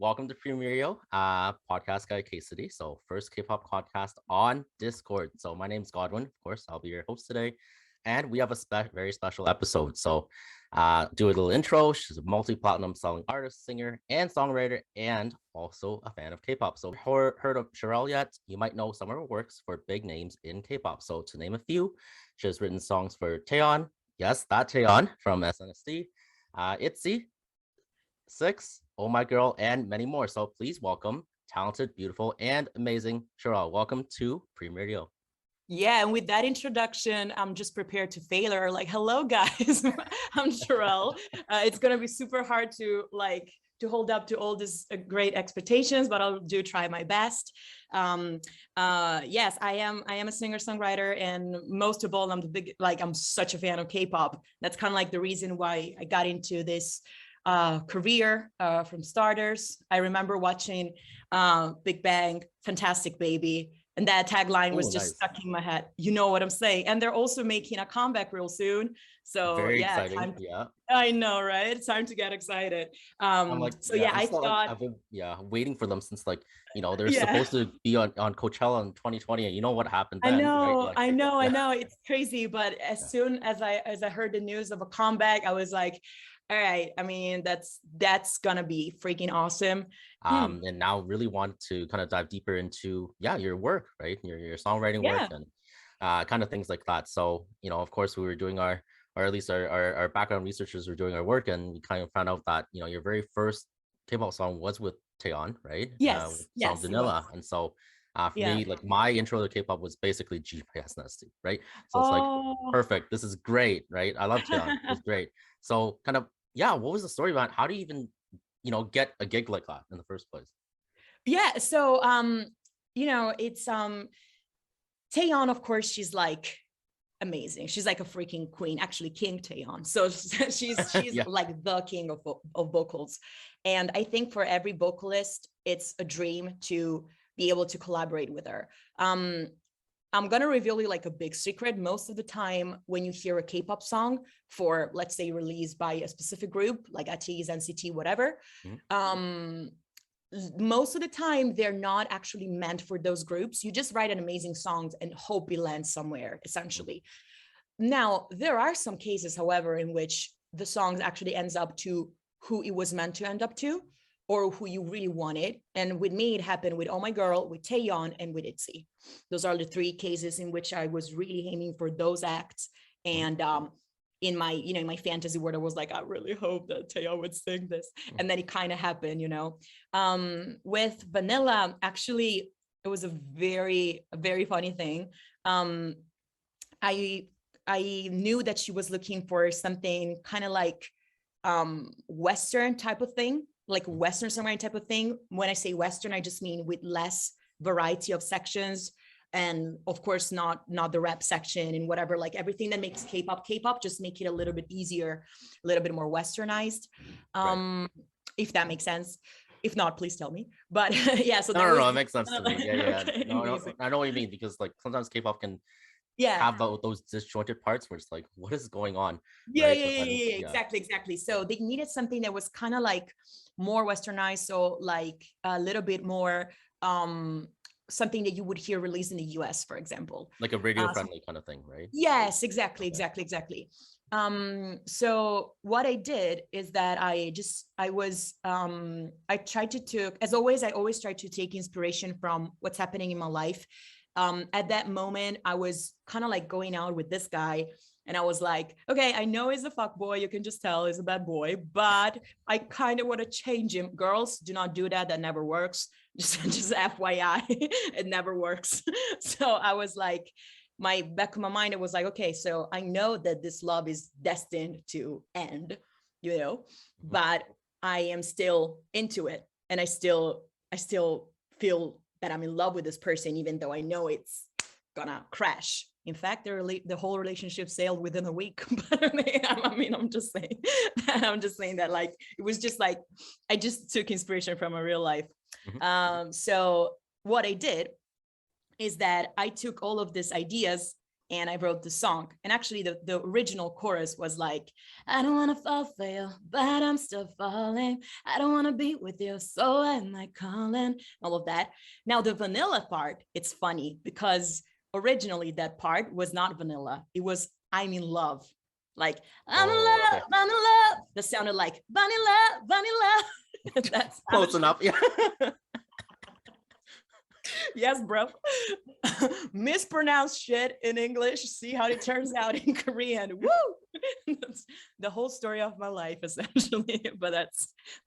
welcome to PREAM RADIO, podcast guy City. So first K-pop podcast on Discord. So my name's Godwin. Of course, I'll be your host today, and we have a very special episode. So, do a little intro. She's a multi-platinum selling artist, singer, and songwriter, and also a fan of K-pop. So, heard of SHORELLE yet? You might know some of her works for big names in K-pop. So, to name a few, she has written songs for Taeyeon. Yes, that Taeyeon from SNSD, ITZY, Six, Oh My Girl, and many more. So please welcome talented, beautiful, and amazing SHORELLE. Welcome to PREAM RADIO. Yeah, and with that introduction, I'm just prepared to fail her. Like, hello, guys, I'm SHORELLE. It's gonna be super hard to hold up to all these great expectations, but I'll try my best. Yes, I am a singer-songwriter, and most of all, I'm such a fan of K-pop. That's kind of like the reason why I got into this career from starters. I remember watching Big Bang, Fantastic Baby, and that tagline was just stuck in my head. You know what I'm saying? And they're also making a comeback real soon. So very exciting. I know, right? It's time to get excited. I'm like, so yeah, I thought I've been waiting for them since they're supposed to be on Coachella in 2020, and you know what happened then. I know, right? I know, it's crazy. But as soon as I heard the news of a comeback, I was like, all right, I mean, that's gonna be freaking awesome. And now really want to kind of dive deeper into your work, right? Your songwriting work and kind of things like that. So, of course, we were doing or at least our background researchers were doing our work, and we kind of found out that your very first K-pop song was with Taeyeon, right? Yes, song Vanilla. And so for me, like my intro to K-pop was basically GPS Nesty, right? So it's like perfect. This is great, right? I love Taeyeon. It's great. So kind of what was the story about? How do you even get a gig like that in the first place? Yeah, so it's Taeyeon, of course, she's like amazing. She's like a freaking queen, actually King Taeyeon. So she's like the king of vocals. And I think for every vocalist, it's a dream to be able to collaborate with her. I'm gonna reveal you like a big secret. Most of the time when you hear a K-pop song for, let's say, released by a specific group like ATEEZ, NCT, whatever, most of the time they're not actually meant for those groups. You just write an amazing songs and hope it lands somewhere, essentially. Now, there are some cases, however, in which the songs actually ends up to who it was meant to end up to, or who you really wanted. And with me, it happened with Oh My Girl, with Taeyeon, and with ITZY. Those are the three cases in which I was really aiming for those acts. And in my, in my fantasy world, I was like, I really hope that Taeyeon would sing this. And then it kind of happened, With Vanilla, actually, it was a very funny thing. I knew that she was looking for something kind of like Western type of thing, like Western songwriting type of thing. When I say Western, I just mean with less variety of sections, and of course not the rap section and whatever, like everything that makes K-pop, just make it a little bit easier, a little bit more Westernized, if that makes sense. If not, please tell me. But yeah, so no, it makes sense to me. Okay, no, I know what you mean, because like sometimes K-pop can have those disjointed parts where it's like, what is going on? Exactly. So they needed something that was kind of like more Westernized, so like a little bit more something that you would hear released in the US, for example, like a radio friendly kind of thing, right? Yes, exactly. So what I did is that I tried to as always, I always try to take inspiration from what's happening in my life. At that moment, I was kind of like going out with this guy, and I was like, okay, I know he's a fuck boy. You can just tell he's a bad boy, but I kind of want to change him. Girls, do not do that. That never works. Just FYI, it never works. So I was like, back of my mind, it was like, okay, so I know that this love is destined to end, but I am still into it, and I still feel that I'm in love with this person, even though I know it's gonna crash. In fact, the whole relationship sailed within a week. But I mean, I'm just saying that like, it was just like, I just took inspiration from a real life. So what I did is that I took all of these ideas and I wrote the song. And actually the original chorus was like, I don't want to fall for you, but I'm still falling. I don't want to be with you, so I'm like calling, all of that. Now the vanilla part, it's funny because originally that part was not vanilla. It was I'm in love. Like, I'm in Oh, love, okay. I'm in love. That sounded like vanilla, vanilla. That's Close enough. Yeah. yes, bro. Mispronounced shit in English. See how it turns out in Korean. Woo! That's the whole story of my life, essentially. But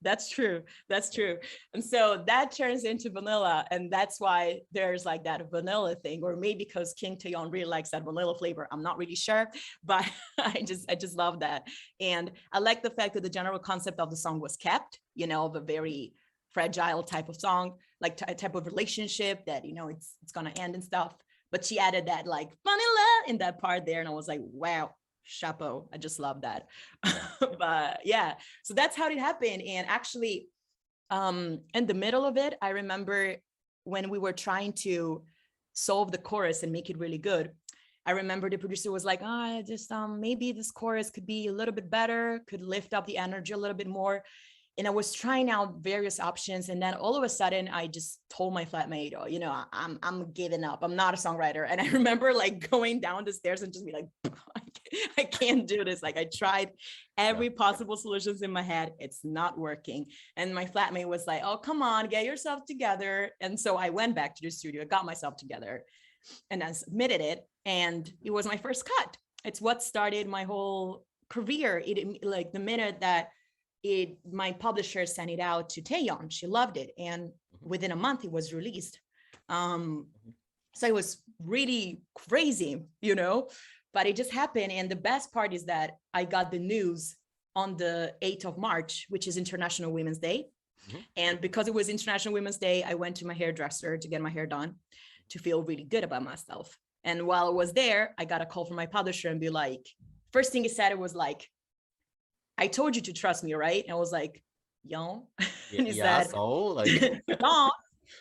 that's true. That's true. And so that turns into vanilla, and that's why there's like that vanilla thing, or maybe because King Taeyeon really likes that vanilla flavor. I'm not really sure, but I just love that, and I like the fact that the general concept of the song was kept. You know, of a very fragile type of song, like a type of relationship that, you know, it's gonna end and stuff. But she added that like vanilla in that part there, and I was like, wow, chapeau. I just love that. Yeah. But yeah, so that's how it happened. And actually, in the middle of it, I remember when we were trying to solve the chorus and make it really good. I remember the producer was like, oh, just maybe this chorus could be a little bit better, could lift up the energy a little bit more. And I was trying out various options, and then all of a sudden I just told my flatmate, oh, you know, I'm giving up, I'm not a songwriter. And I remember like going down the stairs and just be like, I can't do this. Like I tried every possible solutions in my head, it's not working. And my flatmate was like, oh, come on, get yourself together. And so I went back to the studio, got myself together, and then submitted it, and it was my first cut. It's what started my whole career. It like the minute that my publisher sent it out to Taeyeon, she loved it, and within a month it was released. So it was really crazy, you know, but it just happened. And the best part is that I got the news on the 8th of March, which is International Women's Day. And because it was International Women's Day, I went to my hairdresser to get my hair done to feel really good about myself. And while I was there, I got a call from my publisher and be like, first thing he said, it was like, I told you to trust me, right? And I was like, yo. And he said, So like,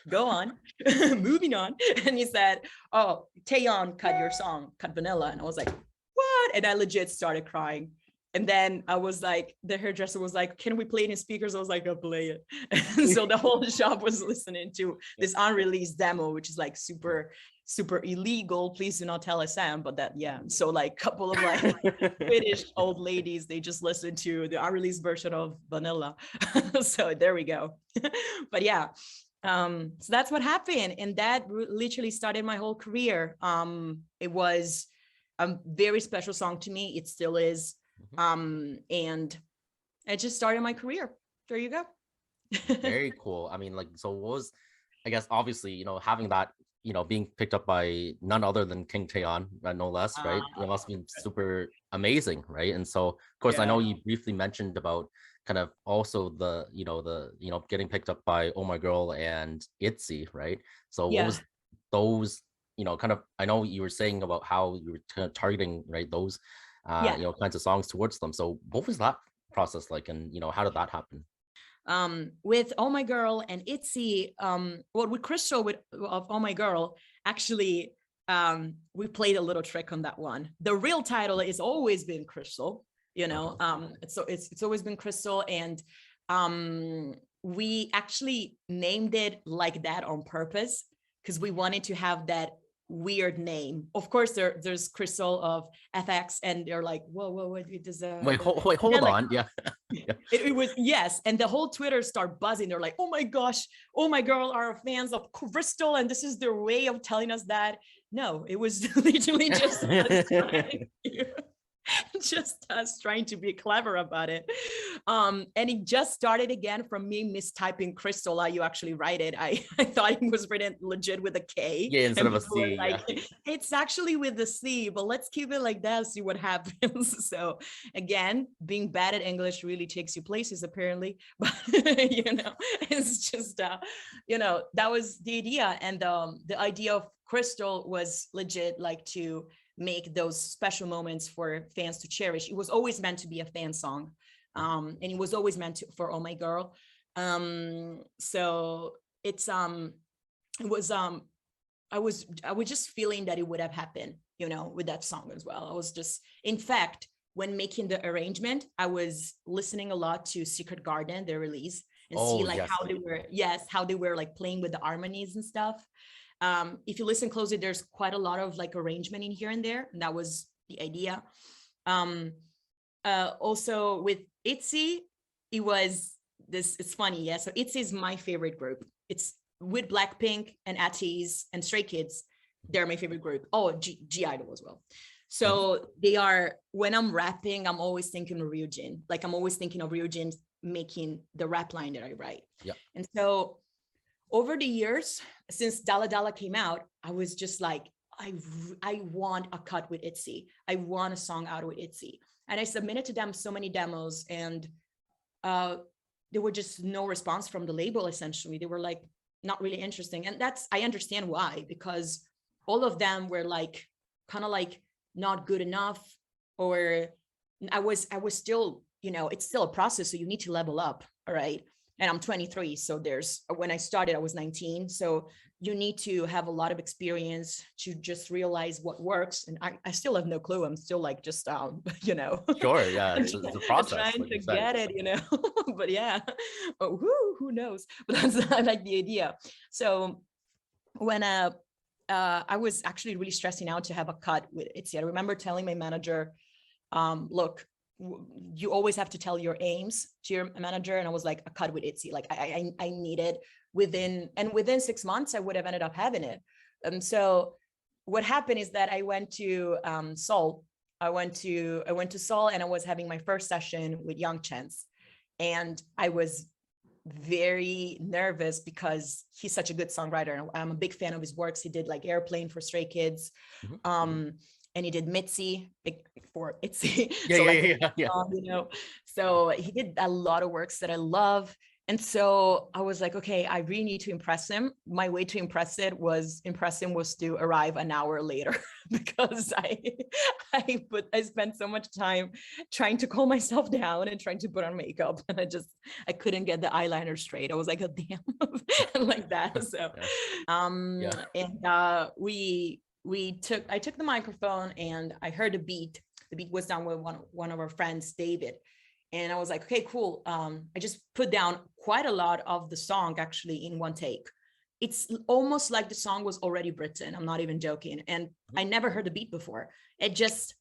go on, moving on. And he said, oh, Taeyeon cut your song, cut vanilla. And I was like, what? And I legit started crying. And then I was like, the hairdresser was like, can we play it in speakers? I was like, I'll play it. And so the whole shop was listening to this unreleased demo, which is like super illegal. Please do not tell SM, but that, yeah. So like a couple of like British old ladies, they just listened to the unreleased version of Vanilla. So there we go. But yeah, so that's what happened. And that literally started my whole career. It was a very special song to me. It still is. And it just started my career. There you go. Very cool. I mean, like, so what was, I guess, obviously, you know, having that, you know, being picked up by none other than King Taeyeon, no less, right? It must be super amazing, right? And so, of course, I know you briefly mentioned about kind of also the, you know, getting picked up by Oh My Girl and ITZY, right? So what was those, you know, kind of, I know you were saying about how you were kind of targeting, right, those, you know, kinds of songs towards them. So what was that process like, and, you know, how did that happen? With Oh My Girl and ITZY, well, with Crystal of Oh My Girl, actually, we played a little trick on that one. The real title has always been Crystal, you know, it's always been Crystal, and we actually named it like that on purpose because we wanted to have that weird name. Of course, there's Crystal of FX, and they're like, whoa, what does wait, hold on. Yeah. It was, yes. And the whole Twitter start buzzing. They're like, oh my gosh, Oh My Girl are fans of Crystal, and this is their way of telling us that. No, it was literally just just us trying to be clever about it. And it just started again from me mistyping Crystal. How you actually write it. I thought it was written legit with a K. Yeah, instead of a C. Like, it's actually with the C, but let's keep it like that, see what happens. So again, being bad at English really takes you places, apparently. But you know, it's just you know, that was the idea. And the idea of Crystal was legit, like to make those special moments for fans to cherish. It was always meant to be a fan song, and it was always meant for Oh My Girl. So it's it was was just feeling that it would have happened, you know, with that song as well. I was just, in fact, when making the arrangement, I was listening a lot to Secret Garden, their release, and see Oh like yes. how they were like playing with the harmonies and stuff. If you listen closely, there's quite a lot of like arrangement in here and there, and that was the idea. Also with ITZY, it was this, it's funny, yeah. So ITZY is my favorite group. It's with Blackpink and ATEEZ and Stray Kids. They're my favorite group. Oh, G Idol as well. So they are, when I'm rapping, I'm always thinking of Ryujin. Like I'm always thinking of Ryujin making the rap line that I write. Yeah. And so over the years, since Dala Dala came out, I was just like, I want a cut with ITZY. I want a song out with ITZY. And I submitted to them so many demos, and there were just no response from the label, essentially. They were like, not really interesting. And that's, I understand why, because all of them were like, kind of like not good enough, or I was still, you know, it's still a process. So you need to level up. All right. And I'm 23. So when I started, I was 19. So you need to have a lot of experience to just realize what works. And I still have no clue. I'm still like, just, you know, Sure. Yeah. It's a process. trying Like to you said. get it, you know, but yeah, oh, who knows? But that's I like the idea. So when I was actually really stressing out to have a cut with ITZY. I remember telling my manager, look, you always have to tell your aims to your manager. And I was like, a cut with ITZY. Like I need it within 6 months, I would have ended up having it. And so what happened is that I went to Seoul. I went to Seoul, and I was having my first session with Young Chance. And I was very nervous because he's such a good songwriter. I'm a big fan of his works. He did like Airplane for Stray Kids. And he did Mitzi for ITZY. Yeah, So yeah. you know, so he did a lot of works that I love. And so I was like, okay, I really need to impress him. My way to impress him was to arrive an hour later because I spent so much time trying to calm myself down and trying to put on makeup, and I couldn't get the eyeliner straight. I was like, oh, damn, like that. So, and I took the microphone and I heard a beat. The beat was done with one of our friends, David. And I was like, okay, cool. I just put down quite a lot of the song actually in one take. It's almost like the song was already written. I'm not even joking. And I never heard the beat before. It just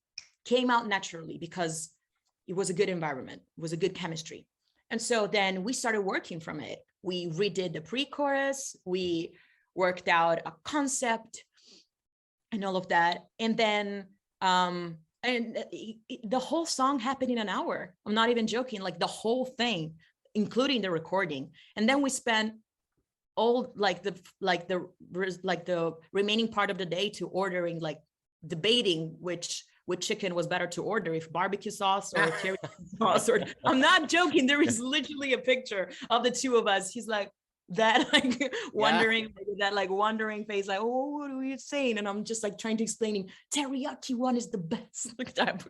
came out naturally because it was a good environment. It was a good chemistry. And so then we started working from it. We redid the pre-chorus. We worked out a concept and all of that. And then, the whole song happened in an hour. I'm not even joking, like the whole thing, including the recording. And then we spent all the remaining part of the day to ordering, like debating which chicken was better to order, if barbecue sauce or teriyaki sauce. Or I'm not joking. There is literally a picture of the two of us. He's like, that like wondering, that like wondering face, like, oh, what are you saying? And I'm just like trying to explain him, teriyaki one is the best like type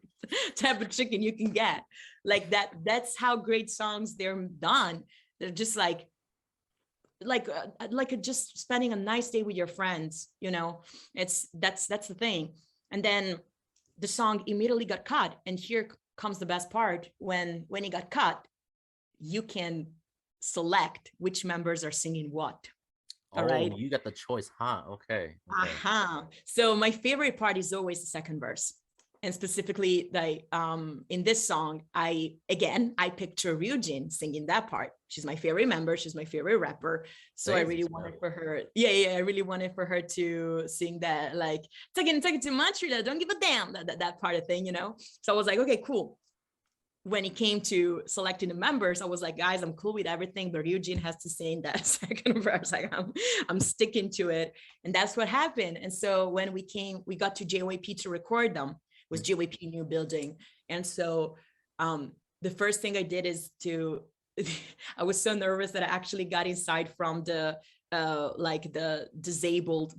of chicken you can get. Like that's how great songs they're done. They're just like just spending a nice day with your friends, you know. That's the thing. And then the song immediately got cut, and here comes the best part. When it got cut, you can select which members are singing what. All right, you got the choice, huh? Okay. So my favorite part is always the second verse, and specifically in this song, I picture Ryujin singing that part. She's my favorite member, she's my favorite rapper, so I really wanted for her, I really wanted for her to sing that, like, take it too much, don't give a damn, that part of thing, you know. So I was like, okay, cool. When it came to selecting the members, I was like, guys, I'm cool with everything, but Ryujin has to sing that second verse. Like I'm sticking to it. And that's what happened. And so when we got to JYP to record them, it was JYP New Building. And so the first thing I did is I was so nervous that I actually got inside from the like the disabled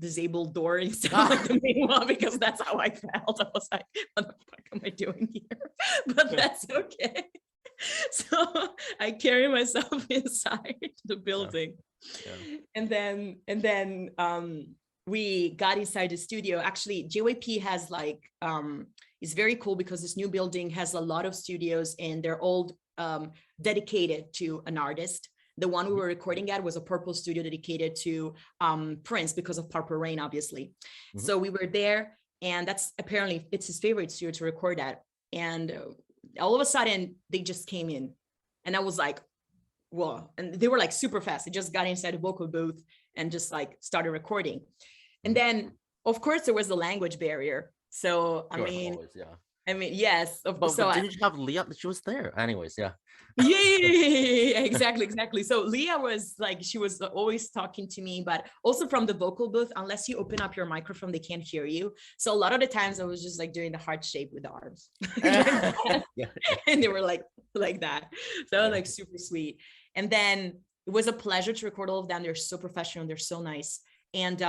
door instead of like the main one, because that's how I felt. I was like, what the fuck am I doing here? But that's okay. So I carry myself inside the building. And then we got inside the studio. Actually, JYP has like, it's very cool because this new building has a lot of studios and they're all dedicated to an artist. The one we were recording at was a purple studio dedicated to Prince because of Purple Rain, obviously. So we were there, and that's apparently it's his favorite studio to record at. And all of a sudden they just came in and I was like, whoa. And they were like super fast. They just got inside the vocal booth and just like started recording. And then of course there was the language barrier. So Sure, always, yeah. I mean, yes. But didn't you have Leah? She was there. Anyways, yeah. Yeah, exactly. So Leah was like, she was always talking to me, but also from the vocal booth, unless you open up your microphone, they can't hear you. So a lot of the times I was just like doing the heart shape with the arms. Yeah. And they were like that. So yeah. Like super sweet. And then it was a pleasure to record all of them. They're so professional. They're so nice. And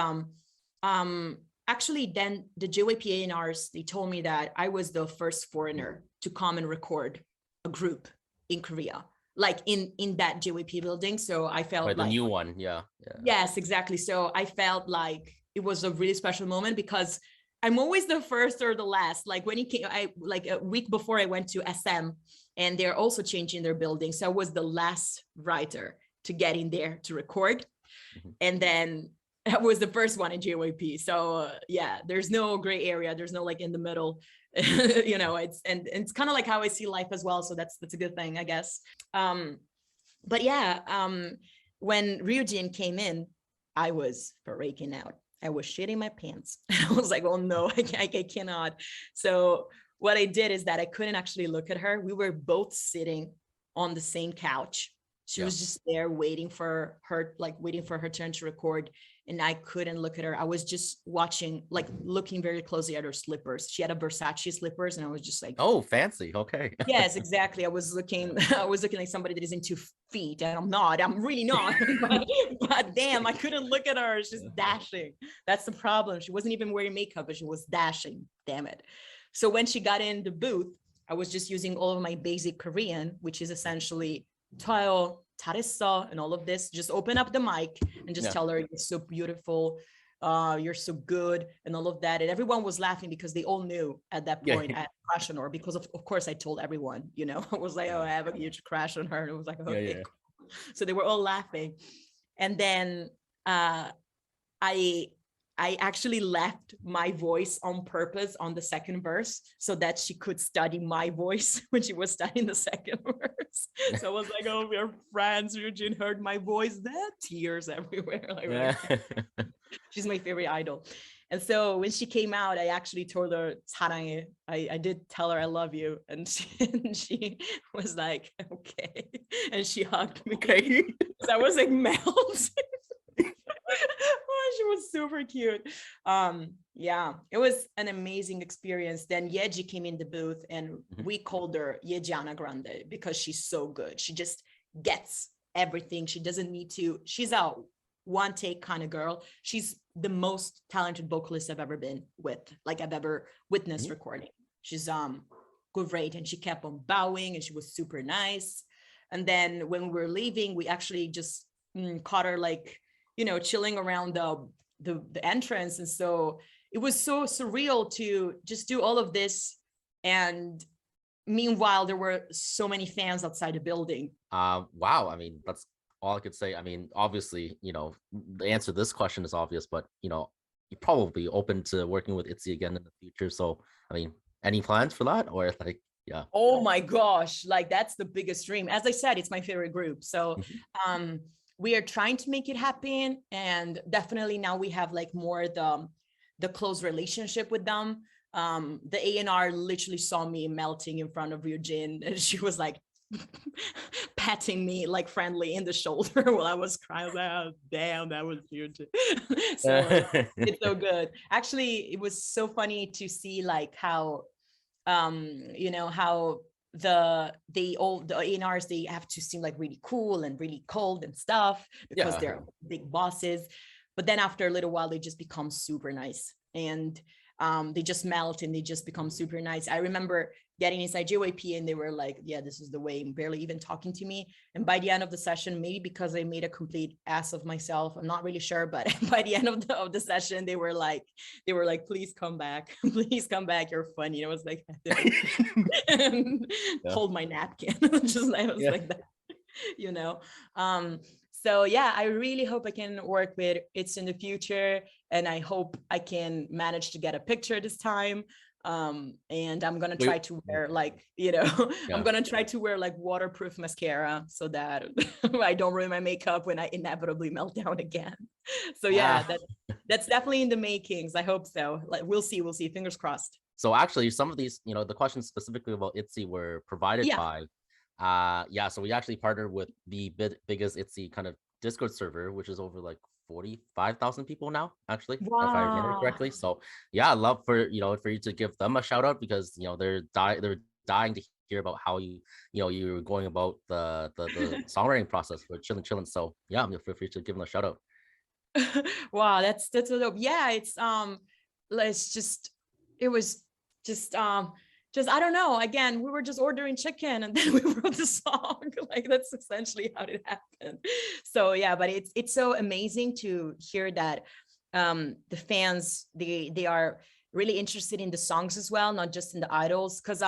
actually then the JYP A&Rs, they told me that I was the first foreigner to come and record a group in Korea, like in that JYP building. So I felt like the new one. Yeah. Yes, exactly. So I felt like it was a really special moment because I'm always the first or the last. Like when he came, I like a week before I went to SM and they're also changing their building. So I was the last writer to get in there to record. And then I was the first one in JYP. So yeah, there's no gray area. There's no like in the middle, you know, it's kind of like how I see life as well. So that's a good thing, I guess. But yeah, when Ryujin came in, I was breaking out. I was shitting my pants. I was like, oh no, I cannot. So what I did is that I couldn't actually look at her. We were both sitting on the same couch. She was just there waiting for her turn to record. And I couldn't look at her. I was just watching, like looking very closely at her slippers. She had a Versace slippers and I was just like, oh, fancy. Okay. Yes, exactly. I was looking like somebody that is into feet and I'm not, I'm really not, but damn, I couldn't look at her. She's dashing. That's the problem. She wasn't even wearing makeup, but she was dashing, damn it. So when she got in the booth, I was just using all of my basic Korean, which is essentially Taeyeon, 잘했어, and all of this. Just open up the mic and just tell her, you're so beautiful, you're so good, and all of that. And everyone was laughing because they all knew at that point I had a crush on her, because of course I told everyone, you know. I was like, oh, I have a huge crush on her. And it was like, okay, cool. So they were all laughing. And then I actually left my voice on purpose on the second verse so that she could study my voice when she was studying the second verse. So I was like, oh, we're friends. Ryujin heard my voice. There tears everywhere. Like, she's my favorite idol. And so when she came out, I actually told her, 사랑해. I did tell her I love you. And she was like, okay. And she hugged me. Okay. So I was like melting. Oh, she was super cute. Yeah, it was an amazing experience. Then Yeji came in the booth and we called her Yejiana Grande because she's so good. She just gets everything. She doesn't need to, she's a one take kind of girl. She's the most talented vocalist I've ever been with, like I've ever witnessed recording. She's great, and she kept on bowing and she was super nice. And then when we were leaving, we actually just caught her like, you know, chilling around the entrance. And so it was so surreal to just do all of this. And meanwhile, there were so many fans outside the building. Wow. I mean, that's all I could say. I mean, obviously, you know, the answer to this question is obvious, but, you know, you're probably open to working with ITZY again in the future. So, I mean, any plans for that, or like, yeah. Oh my gosh, like that's the biggest dream. As I said, it's my favorite group. So, we are trying to make it happen, and definitely now we have like more the close relationship with them. The A&R literally saw me melting in front of Ryujin, and she was like patting me like friendly in the shoulder while I was crying. Like, oh, damn, that was huge. So it's so good. Actually, it was so funny to see like how you know, how the A&Rs, they have to seem like really cool and really cold and stuff because they're big bosses, but then after a little while they just become super nice. And They just melt and they just become super nice. I remember getting inside JYP and they were like, yeah, this is the way, barely even talking to me. And by the end of the session, maybe because I made a complete ass of myself, I'm not really sure, but by the end of the session, they were like, please come back. Please come back. You're funny. And I was like, and Yeah. hold my napkin. Just I was Yeah. like that, you know. So yeah, I really hope I can work with ITZY in the future, and I hope I can manage to get a picture this time. And I'm gonna try to wear like, you know, I'm Yeah. gonna try to wear like waterproof mascara so that I don't ruin my makeup when I inevitably melt down again. So yeah, Ah. that's definitely in the makings. I hope so. Like we'll see. Fingers crossed. So actually, some of these, the questions specifically about ITZY were provided Yeah. by, yeah. So we actually partnered with the biggest ITZY kind of Discord server, which is over like 45,000 people now, actually, if I remember Wow. correctly. So yeah, I'd love for for you to give them a shout out, because they're dying to hear about how you're going about the songwriting process for chillin'. So yeah, feel free to give them a shout out. Wow, that's a dope. Yeah, let's just it was just I don't know. Again, we were just ordering chicken and then we wrote the song. Like that's essentially how it happened. So yeah, but it's so amazing to hear that the fans they are really interested in the songs as well, not just in the idols. Because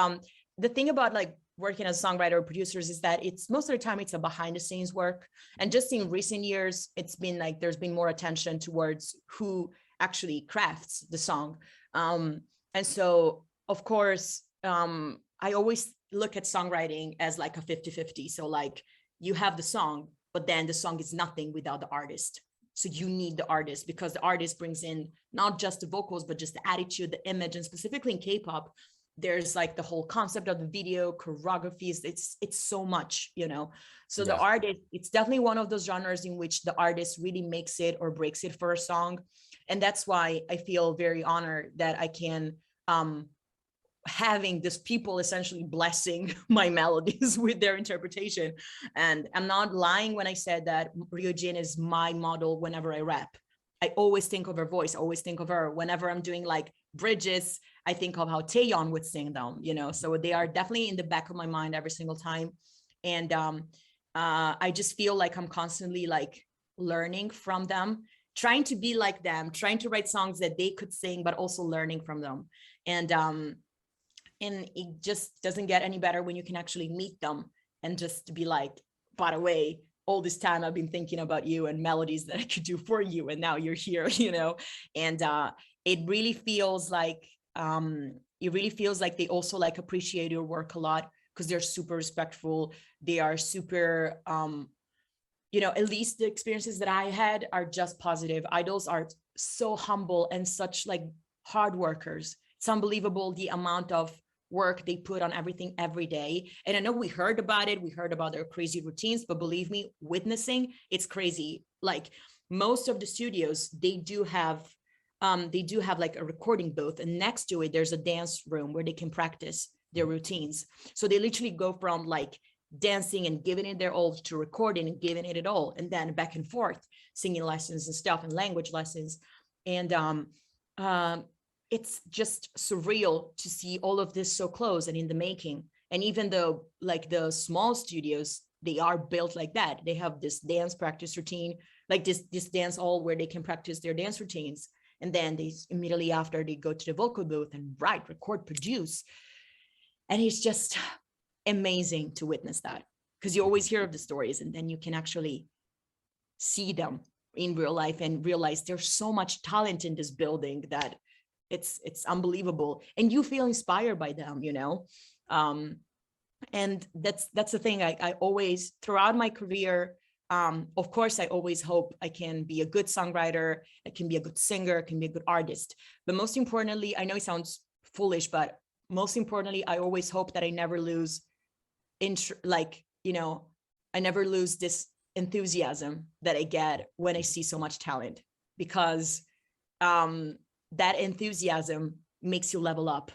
the thing about like working as songwriter or producers is that it's most of the time it's a behind the scenes work. And just in recent years, it's been like there's been more attention towards who actually crafts the song. And so of course, I always look at songwriting as like a 50-50. So like you have the song, but then the song is nothing without the artist. So you need the artist, because the artist brings in not just the vocals, but just the attitude, the image. And specifically in K-pop, there's like the whole concept of the video, choreographies. It's so much, you know. So the Yeah. artist, it's definitely one of those genres in which the artist really makes it or breaks it for a song. And that's why I feel very honored that I can having this people essentially blessing my melodies with their interpretation. And I'm not lying when I said that Ryujin is my model whenever I rap. I always think of her voice, always think of her. Whenever I'm doing like bridges, I think of how Taeyeon would sing them, you know. So they are definitely in the back of my mind every single time. And I just feel like I'm constantly like learning from them, trying to be like them, trying to write songs that they could sing, but also learning from them. And it just doesn't get any better when you can actually meet them and just be like, by the way, all this time I've been thinking about you and melodies that I could do for you, and now you're here, you know. And it really feels like they also like appreciate your work a lot, because they're super respectful. They are super you know, at least the experiences that I had are just positive. Idols are so humble and such like hard workers. It's unbelievable the amount of work they put on everything every day. And I know we heard about it, we heard about their crazy routines, but believe me, witnessing, it's crazy. Like most of the studios, they do have like a recording booth, and next to it there's a dance room where they can practice their routines. So they literally go from like dancing and giving it their all to recording and giving it all, and then back and forth, singing lessons and stuff and language lessons. And it's just surreal to see all of this so close and in the making. And even though like the small studios, they are built like that, they have this dance practice routine, like this dance hall where they can practice their dance routines, and then they immediately after they go to the vocal booth and write, record, produce. And it's just amazing to witness that, because you always hear of the stories and then you can actually see them in real life and realize there's so much talent in this building that it's unbelievable, and you feel inspired by them, you know. And that's the thing. I always throughout my career, of course I always hope I can be a good songwriter, I can be a good singer, I can be a good artist, but most importantly, I know it sounds foolish, but most importantly, I always hope that I never lose like, you know, I never lose this enthusiasm that I get when I see so much talent, because that enthusiasm makes you level up,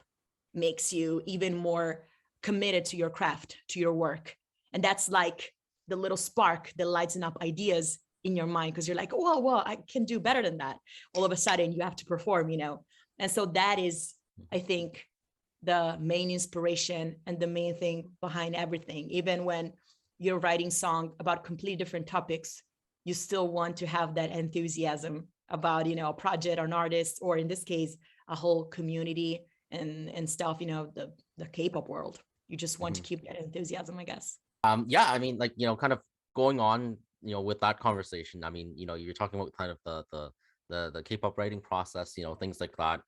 makes you even more committed to your craft, to your work. And that's like the little spark that lights up ideas in your mind, because you're like, whoa, I can do better than that. All of a sudden you have to perform, you know. And so that is, I think, the main inspiration and the main thing behind everything. Even when you're writing song about completely different topics, you still want to have that enthusiasm about, you know, a project or an artist, or in this case, a whole community and stuff, you know, the K-pop world. You just want to keep that enthusiasm, I guess. Yeah, I mean, like, you know, kind of going on, you know, with that conversation. I mean, you know, you're talking about kind of the K-pop writing process, you know, things like that.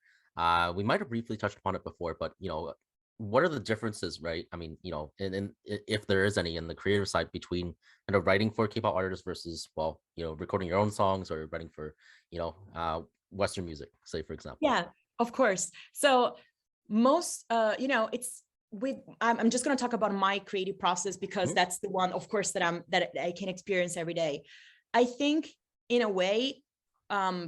We might have briefly touched upon it before, but you know, what are the differences, right? I mean, you know, if there is any in the creative side between kind of writing for K-pop artists versus, well, you know, recording your own songs or writing for, you know, Western music, say for example. Yeah, of course. So most, you know, it's with, I'm just going to talk about my creative process because that's the one, of course, that I can experience every day. I think in a way,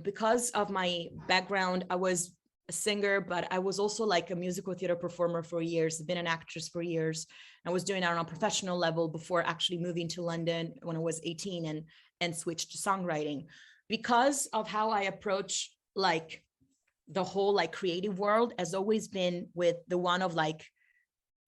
because of my background, I was a singer, but I was also like a musical theater performer for years, been an actress for years. I was doing that on a professional level before actually moving to London when I was 18 and switched to songwriting. Because of how I approach like the whole like creative world has always been with the one of like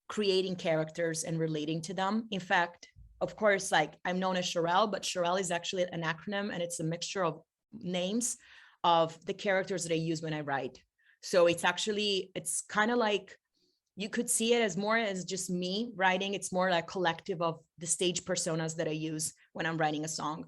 creating characters and relating to them. In fact, of course, like I'm known as SHORELLE, but SHORELLE is actually an acronym, and it's a mixture of names of the characters that I use when I write. So it's actually, it's kind of like, you could see it as more as just me writing. It's more like a collective of the stage personas that I use when I'm writing a song.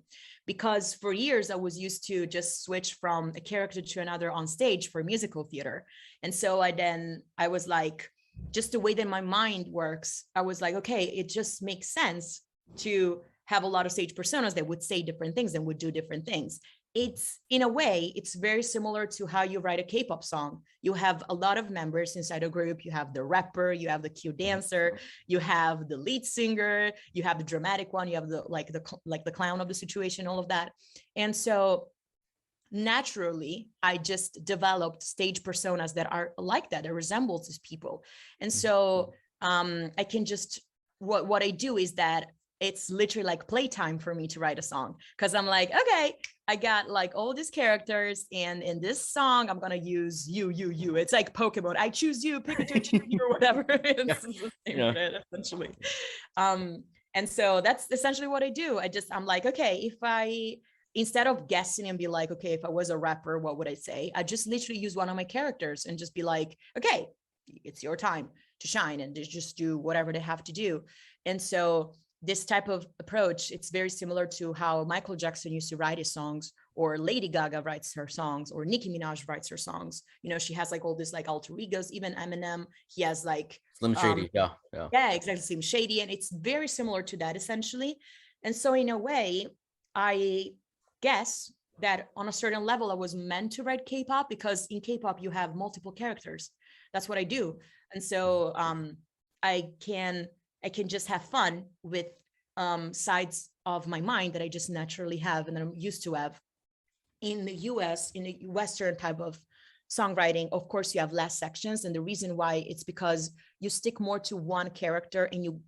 Because for years I was used to just switch from a character to another on stage for musical theater. And so I was like, just the way that my mind works, I was like, okay, it just makes sense to have a lot of stage personas that would say different things and would do different things. It's, in a way, it's very similar to how you write a K-pop song. You have a lot of members inside a group. You have the rapper, you have the cute dancer, you have the lead singer, you have the dramatic one, you have the like the clown of the situation, all of that. And so naturally, I just developed stage personas that are like that, that resembles these people. And so I can just, what I do is that it's literally like playtime for me to write a song, because I'm like, okay, I got like all these characters, and in this song I'm gonna use you. It's like Pokemon. I choose you, Pikachu choose you, or whatever. It's the same shit, essentially. And so that's essentially what I do. I'm like, okay, if I, instead of guessing and be like, okay, if I was a rapper, what would I say? I just literally use one of my characters and just be like, okay, it's your time to shine, and just do whatever they have to do. And so this type of approach, it's very similar to how Michael Jackson used to write his songs, or Lady Gaga writes her songs, or Nicki Minaj writes her songs. You know, she has like all this like alter egos. Even Eminem, he has like Slim Shady. Yeah, exactly, Slim Shady, and it's very similar to that essentially. And so in a way, I guess that on a certain level I was meant to write K-pop, because in K-pop you have multiple characters. That's what I do. And so I can just have fun with sides of my mind that I just naturally have and that I'm used to have. In the US, in the Western type of songwriting, of course, you have less sections. And the reason why, it's because you stick more to one character and you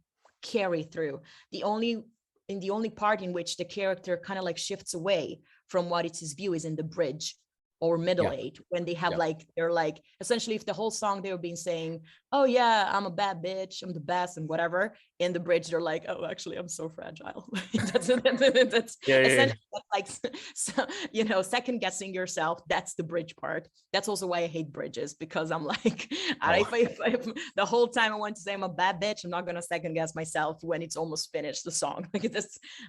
carry through. The only part in which the character kind of like shifts away from what it's his view is in the bridge or middle eight, when they have like, they're like, essentially, if the whole song they were being saying, oh yeah, I'm a bad bitch, I'm the best and whatever, in the bridge they're like, oh actually I'm so fragile. that's essentially like, so, you know, second guessing yourself. That's the bridge part. That's also why I hate bridges, because I'm like, if the whole time I want to say I'm a bad bitch, I'm not gonna second guess myself when it's almost finished the song. Like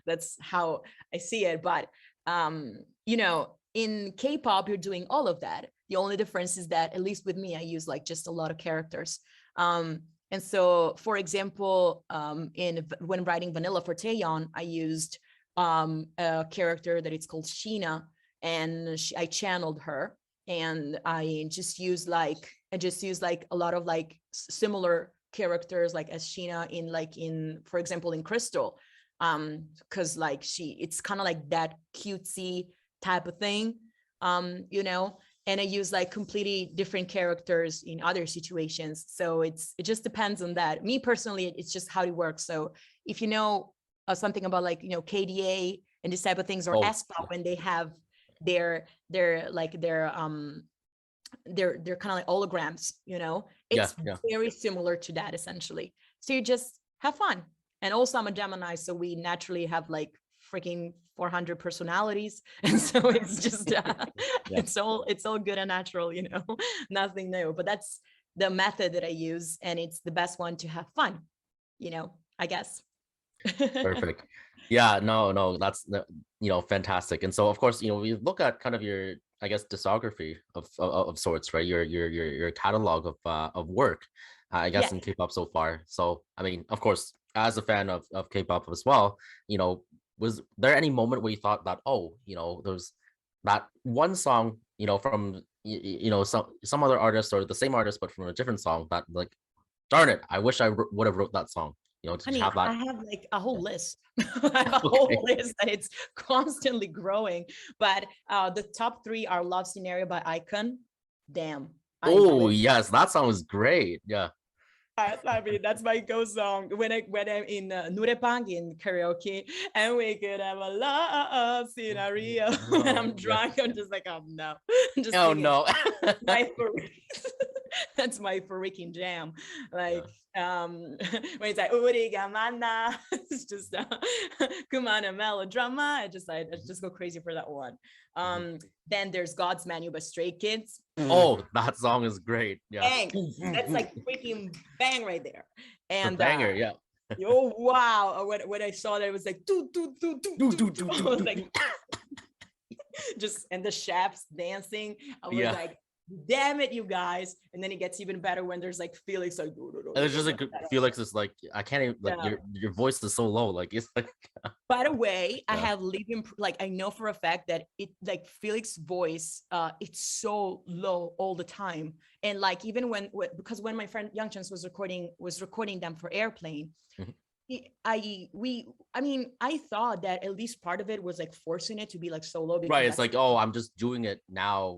that's how I see it. But you know, in K-pop, you're doing all of that. The only difference is that, at least with me, I use like just a lot of characters. And so, for example, when writing Vanilla for Taeyeon, I used a character that it's called Sheena, and I channeled her, and I just used like a lot of like similar characters, like as Sheena in for example in Crystal, because like it's kind of like that cutesy type of thing, you know, and I use like completely different characters in other situations. So it just depends on that. Me personally, it's just how it works. So if you know something about like, you know, KDA and this type of things, or SPA, when they have their they're kind of like holograms, you know. Yeah, It's yeah. very similar to that essentially. So you just have fun. And also I'm a Gemini, so we naturally have like freaking 400 personalities. And so it's just Yeah. it's all good and natural, you know. Nothing new, but that's the method that I use, and it's the best one to have fun, you know, I guess. Perfect. Yeah, no, no, that's fantastic. And so of course, we look at kind of your, I guess, discography of sorts, right? Your catalog of work, I guess, Yeah. in K-pop so far. So I mean, of course, as a fan of K-pop as well, was there any moment where you thought that, oh, there's that one song, from some other artist or the same artist but from a different song that, like, darn it, I wish I would have wrote that song. Did you Honey, have that? I have like a whole Yeah. list. I have a Okay. whole list and it's constantly growing. But the top three are Love Scenario by Icon. Damn, I Oh, live. yes, that song was great. Yeah. I mean, that's my go song when I'm in Nurepang in karaoke, and we could have a love scenario. When Oh, I'm yeah. drunk, I'm just like, oh no, I'm just Oh singing. no. My that's my freaking jam. Yeah. Like when it's like Uriga mana, it's just kumana melodrama. I just go crazy for that one. Mhm. Then there's God's Menu by Stray Kids. Oh, that song is great. Yeah. Bang, that's like freaking bang right there. It's a And banger. Yeah. oh wow, when I saw that, it was like do do do do Do, do do, do. do, I do, was do, like do. just, and the chefs dancing. I was Yeah. like, damn it, you guys. And then it gets even better when there's like Felix like And it's just like Felix is like, I can't even, like, yeah. your voice is so low. Like, it's like, By the way, I yeah. have living, like I know for a fact that it, like Felix's voice, it's so low all the time. And like even because when my friend Young Chance was recording them for Airplane, Mhm. I mean, I thought that at least part of it was like forcing it to be like so low Right. because It's that's like, oh, I'm just doing it now.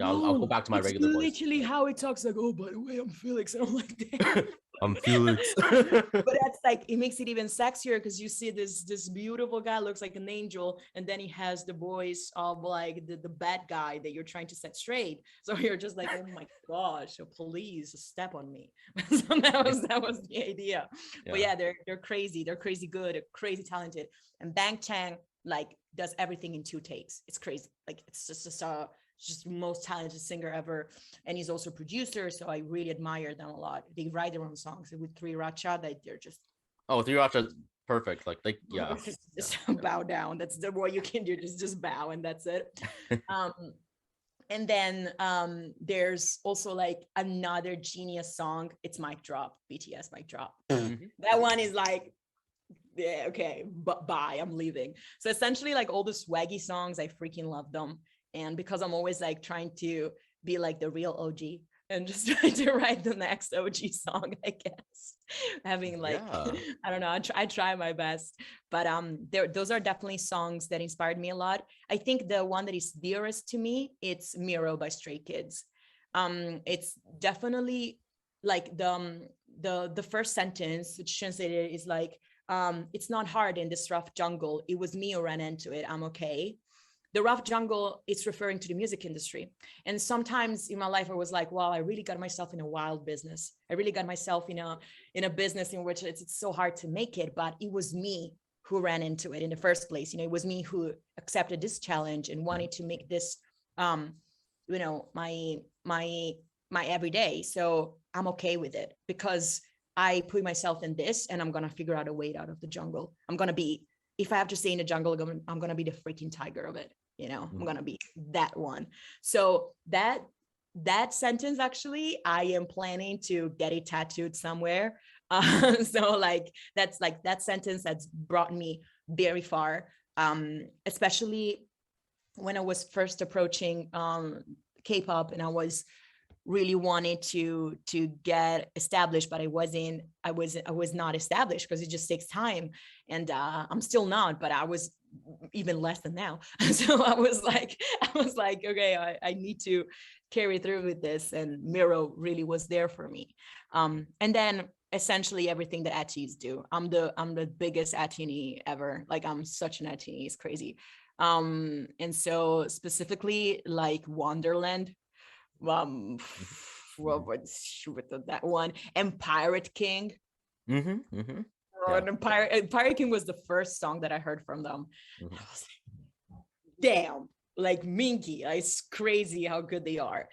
I'll go no, back to my it's regular voice. literally how it talks. Like, oh, by the way, I'm Felix, and I'm like, damn. I'm Felix. But that's like, it makes it even sexier because you see this beautiful guy looks like an angel, and then he has the voice of like the bad guy that you're trying to set straight. So you're just like, oh my gosh, so please step on me. So that was the idea. But Yeah. yeah, they're crazy. They're crazy good. They're crazy talented. And Bang Chang like does everything in 2 takes. It's crazy. Like it's just the most talented singer ever, and he's also a producer, so I really admire them a lot. They write their own songs with Three Racha that they're just Oh, Three Racha, perfect. Like, yeah. just bow down. That's the what you can do, just bow, and that's it. um and then there's also like another genius song. It's Mic Drop, BTS Mic Drop. Mhm. That one is like, yeah, okay, but bye, I'm leaving. So essentially like all the swaggy songs, I freaking love them. And because I'm always like trying to be like the real OG and just trying to write the next OG song, I guess. Having like, Yeah. I don't know, I try my best. But those are definitely songs that inspired me a lot. I think the one that is dearest to me, it's Miro by Stray Kids. It's definitely like the first sentence, which translated is like, it's not hard in this rough jungle. It was me who ran into it. I'm okay. The rough jungle, it's referring to the music industry. And sometimes in my life, I was like, wow, I really got myself in a wild business. I really got myself in a business in which it's so hard to make it, but it was me who ran into it in the first place. It was me who accepted this challenge and wanted to make this, my everyday. So I'm okay with it because I put myself in this, and I'm going to figure out a way out of the jungle. I'm going to be, if I have to stay in the jungle, I'm going to be the freaking tiger of it. I'm going to be that one. So that sentence, actually, I am planning to get it tattooed somewhere. So like, that's like that sentence that's brought me very far, especially when I was first approaching K-pop, and I was really wanted to get established, but I was not established because it just takes time, and I'm still not, but I was even less than now. So I was like, okay, I need to carry through with this, and Miro really was there for me. And then essentially everything that ATIs do. I'm the biggest ATINI ever. Like, I'm such an ATINI, it's crazy. And so specifically like Wonderland. um what Mhm. was with that one, and Pirate King. Mhm. Mhm. Oh, Yeah. and Pirate King was the first song that I heard from them. I Mhm. was like, damn, like Minky, it's crazy how good they are.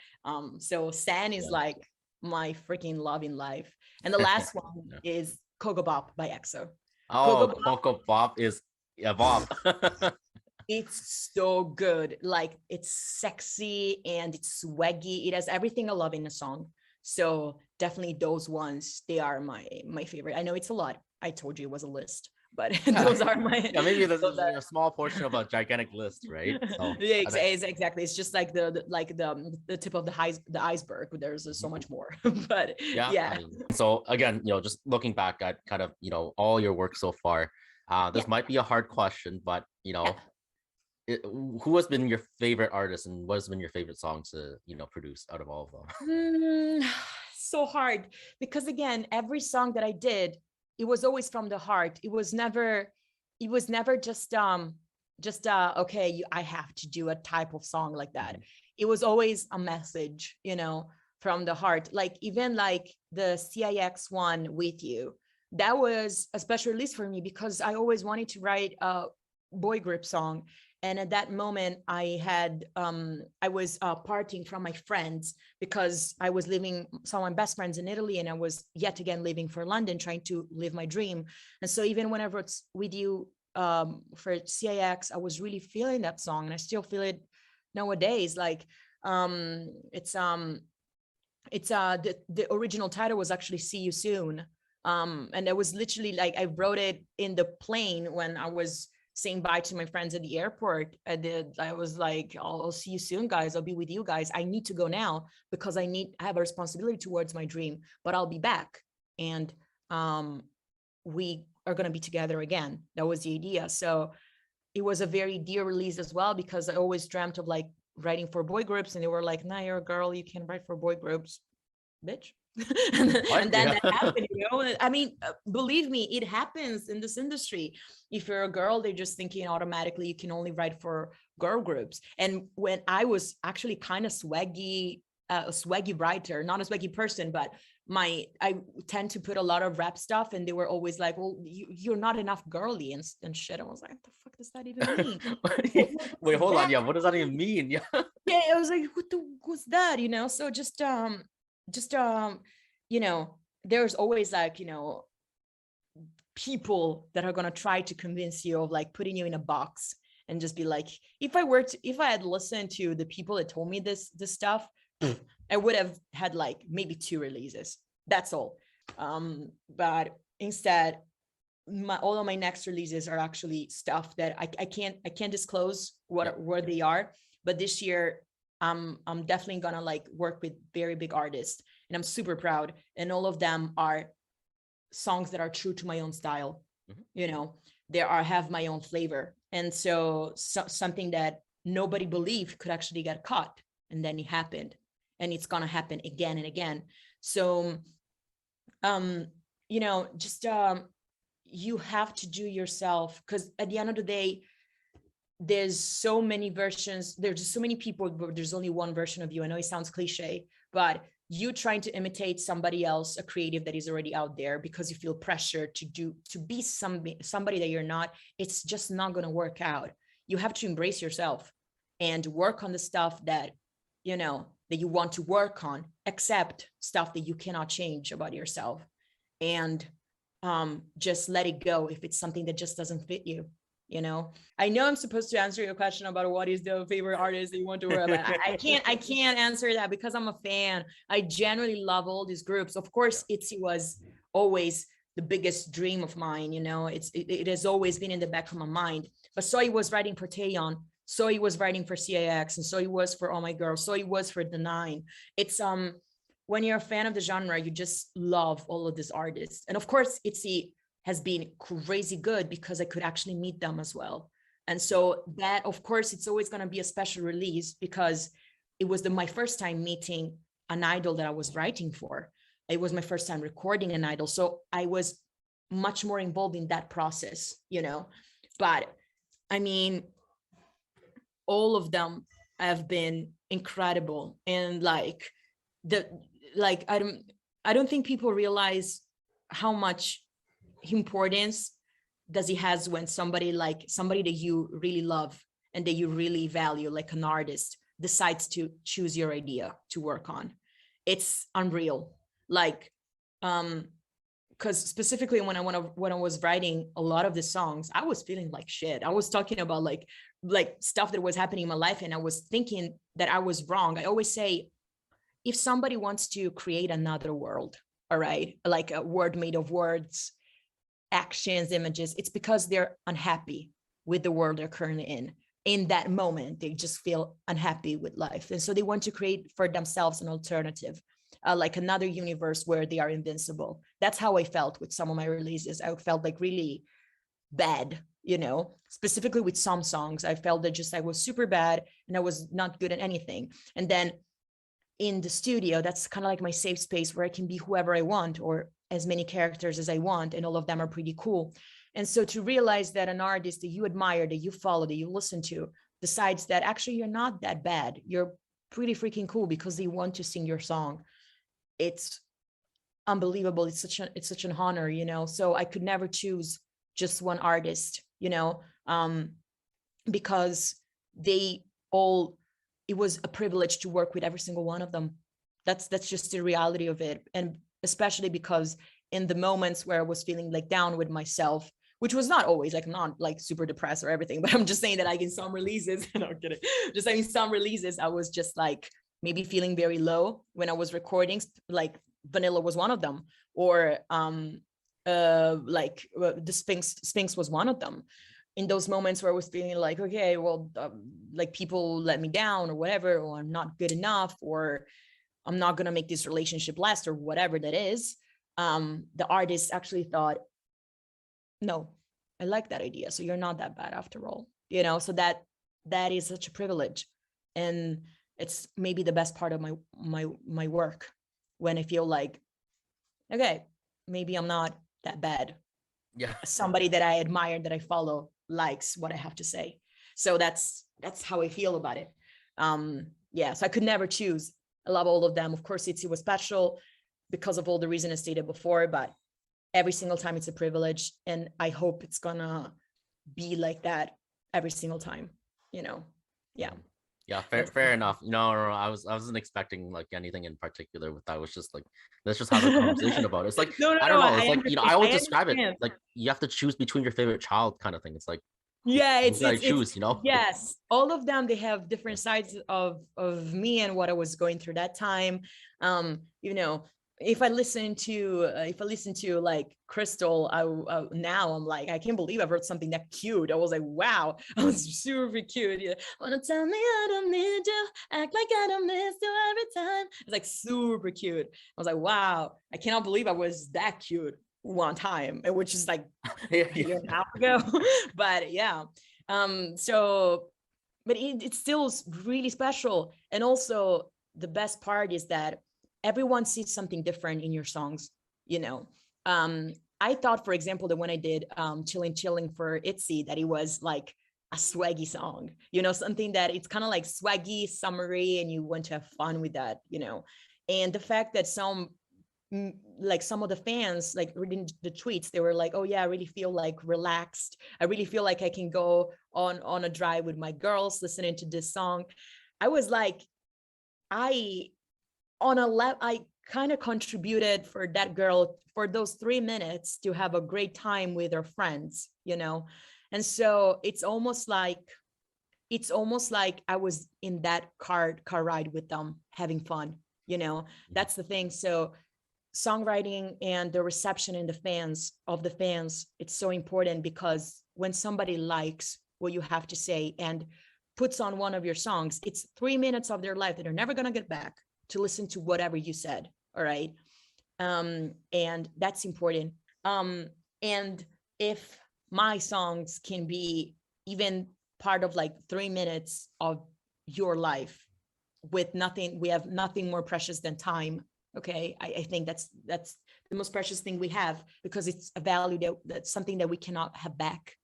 So San is Yeah. like my freaking love in life. And the last one Yeah. is Coco Bop by EXO. Coco Oh, Bop, Coco Pop is a bop. it's so good. Like it's sexy and it's swaggy. It has everything I love in a song. So definitely those ones, they are my favorite. I know it's a lot. I told you it was a list, but Yeah. those are my Yeah, maybe this those is a small portion of a gigantic list, right? So yeah, I think. exactly. It's just like the tip of the iceberg. There's so Mhm. much more, but Yeah, I yeah, mean, so again, just looking back at kind of, all your work so far, yeah, this might be a hard question, but yeah. who has been your favorite artist and what has been your favorite song to, produce out of all of them? Mm, so hard because again, every song that I did, it was always from the heart. It was never just okay, I have to do a type of song like that. Mhm. It was always a message, from the heart. Like even like the CIX one with you, that was a special release for me because I always wanted to write a boy group song. And at that moment, I was parting from my friends because I was living some of my best friends in Italy, and I was yet again living for London, trying to live my dream. And so even when I wrote with you for CIX, I was really feeling that song, and I still feel it nowadays. Like um, it's um, the original title was actually "See You Soon," and it was literally like I wrote it in the plane when I was saying bye to my friends at the airport. I was like, I'll see you soon, guys. I'll be with you guys. I need to go now because I have a responsibility towards my dream, but I'll be back. And we are going to be together again. That was the idea. So it was a very dear release as well because I always dreamt of like writing for boy groups, and they were like, nah, you're a girl, you can't write for boy groups, bitch. What? And then Yeah. that happened, I mean, believe me, it happens in this industry. If you're a girl, they're just thinking automatically you can only write for girl groups. And when I was actually kind of swaggy, a swaggy writer, not a swaggy person, but I tend to put a lot of rap stuff, and they were always like, well, you're not enough girly and shit. I was like, what the fuck does that even mean? Wait, What's hold on. that? Yeah, what does that even mean? Yeah. Yeah, I was like, what's that? So just you know, there's always like, people that are gonna try to convince you of like putting you in a box and just be like, if I had listened to the people that told me this stuff, I would have had like maybe 2 releases. That's all. But instead, all of my next releases are actually stuff that I can't disclose Yep. where they are. But this year, I'm definitely gonna like work with very big artists, and I'm super proud. And all of them are songs that are true to my own style. Mhm. You know, have my own flavor, and so something that nobody believed could actually get caught, and then it happened, and it's gonna happen again and again. So, um, just you have to do yourself, because at the end of the day, there's so many versions, there's just so many people, but there's only one version of you. I know it sounds cliche, but you trying to imitate somebody else, a creative that is already out there, because you feel pressure to be somebody that you're not, it's just not going to work out. You have to embrace yourself and work on the stuff that that you want to work on, accept stuff that you cannot change about yourself, and just let it go if it's something that just doesn't fit you. I know I'm supposed to answer your question about what is the favorite artist that you want to work, but I can't answer that because I'm a fan. I generally love all these groups. Of Yeah. course, ITZY was always the biggest dream of mine. It has always been in the back of my mind. But so he was writing for Taeyeon, so he was writing for CIX, and so he was for All My Girls, so he was for the Nine. It's when you're a fan of the genre, you just love all of these artists. And of course, ITZY has been crazy good because I could actually meet them as well. And so that, of course, it's always going to be a special release because it was my first time meeting an idol that I was writing for. It was my first time recording an idol. So I was much more involved in that process. But I mean, all of them, have been incredible. And like the like I don't think people realize how much importance does it has when somebody that you really love and that you really value, like an artist, decides to choose your idea to work on. It's unreal. Like because specifically when I was writing a lot of the songs, I was feeling like shit. I was talking about like stuff that was happening in my life, and I was thinking that I was wrong. I always say, if somebody wants to create another world, all right, like a world made of words, actions, images, it's because they're unhappy with the world they're currently in that moment. They just feel unhappy with life, and so they want to create for themselves an alternative, like another universe where they are invincible. That's how I felt with some of my releases. I felt like really bad, specifically with some songs. I felt that just I was super bad and I was not good at anything. And then in the studio, that's kind of like my safe space where I can be whoever I want, or as many characters as I want, and all of them are pretty cool. And so to realize that an artist that you admire, that you follow, that you listen to, decides that actually you're not that bad, you're pretty freaking cool because they want to sing your song, it's unbelievable. It's such an honor, so I could never choose just one artist, because they all, it was a privilege to work with every single one of them. That's just the reality of it. And especially because in the moments where I was feeling like down with myself, which was not always, like, I'm not like super depressed or everything, but I'm just saying that like in some releases, no, I'm kidding, just like in some releases, I was just like maybe feeling very low when I was recording, like Vanilla was one of them, or the Sphinx was one of them. In those moments where I was feeling like, okay, well, like people let me down or whatever, or I'm not good enough, or I'm not going to make this relationship last, or whatever that is, the artist actually thought, no, I like that idea, so you're not that bad after all, so that is such a privilege. And it's maybe the best part of my work, when I feel like, okay, maybe I'm not that bad. Yeah. Somebody that I admire, that I follow, likes what I have to say. So that's how I feel about it. Yeah, so I could never choose. I love all of them. Of course, it was special because of all the reasons I stated before, but every single time it's a privilege, and I hope it's gonna be like that every single time, yeah. Yeah, fair enough. I wasn't expecting like anything in particular with that. It was just like let's just have a conversation about it. It's like No, I don't know. It's I like understand. I I would describe it understand. like you have to choose between your favorite child kind of thing. It's like Yeah, who should I choose? Like, yes, all of them, they have different sides of me and what I was going through that time. You know, if I listen to like Crystal, now I'm like, I can't believe I've heard something that cute. I was like, wow, I was super cute. Yeah, wanna tell me I don't need you, act like I don't miss you every time. It's like super cute. I was like, wow, I cannot believe I was that cute one time, which is like yeah, a year and a half ago. But yeah, so but it's still really special. And also the best part is that everyone sees something different in your songs, you know. I thought, for example, that when I did chilling for ITZY, that it was like a swaggy song, something that it's kind of like swaggy, summery, and you want to have fun with that, and the fact that like some of the fans, like reading the tweets, they were like, oh yeah, I really feel like relaxed, I really feel like I can go on a drive with my girls listening to this song. I was like, I I kind of contributed for that girl for those 3 minutes to have a great time with her friends, and so it's almost like I was in that car ride with them having fun. That's the thing. So songwriting and the reception in the fans, it's so important, because when somebody likes what you have to say and puts on one of your songs, it's 3 minutes of their life that are never going to get back to listen to whatever you said. All right. And that's important. And if my songs can be even part of like 3 minutes of your life, with nothing, we have nothing more precious than time. Okay, I think that's the most precious thing we have, because it's a value that's something that we cannot have back,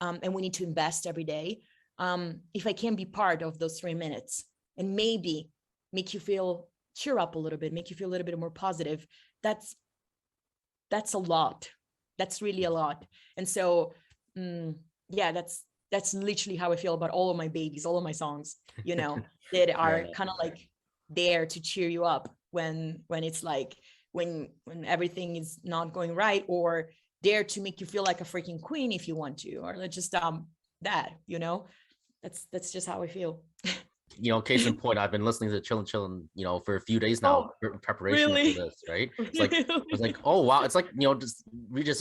and we need to invest every day. if I can be part of those 3 minutes and maybe make you feel cheer up a little bit, make you feel a little bit more positive, that's a lot. That's really a lot. And so yeah, that's literally how I feel about all of my babies, all of my songs, you know, that are kind of like there to cheer you up when it's like when everything is not going right, or there to make you feel like a freaking queen if you want to, or just that, you know, that's just how I feel. You know, case in point, I've been listening to Chillin', you know, for a few days now, Oh, preparation for really? this, right? It's like, I was like, Really? oh wow, it's like, you know,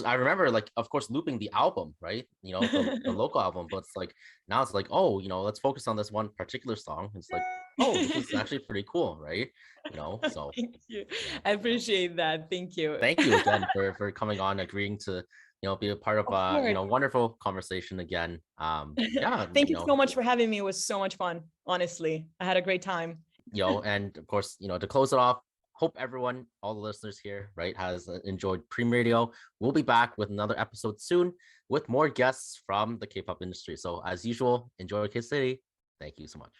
I remember, like, of course, looping the album, right? You know, the local album, but it's like now it's like, oh, you know, let's focus on this one particular song. It's like, oh, this is actually pretty cool, right? You know, so Thank you. yeah, I you know, appreciate that. Thank you. thank you again for coming on, agreeing to, you know, be a part of Of you course. know, wonderful conversation again. Yeah, Thank you you know, so much for having me. It was so much fun. Honestly, I had a great time. you know, and of course, you know, to close it off, hope everyone, all the listeners here, right, has enjoyed Pream Radio. We'll be back with another episode soon with more guests from the K-pop industry. So as usual, enjoy K City. Thank you so much.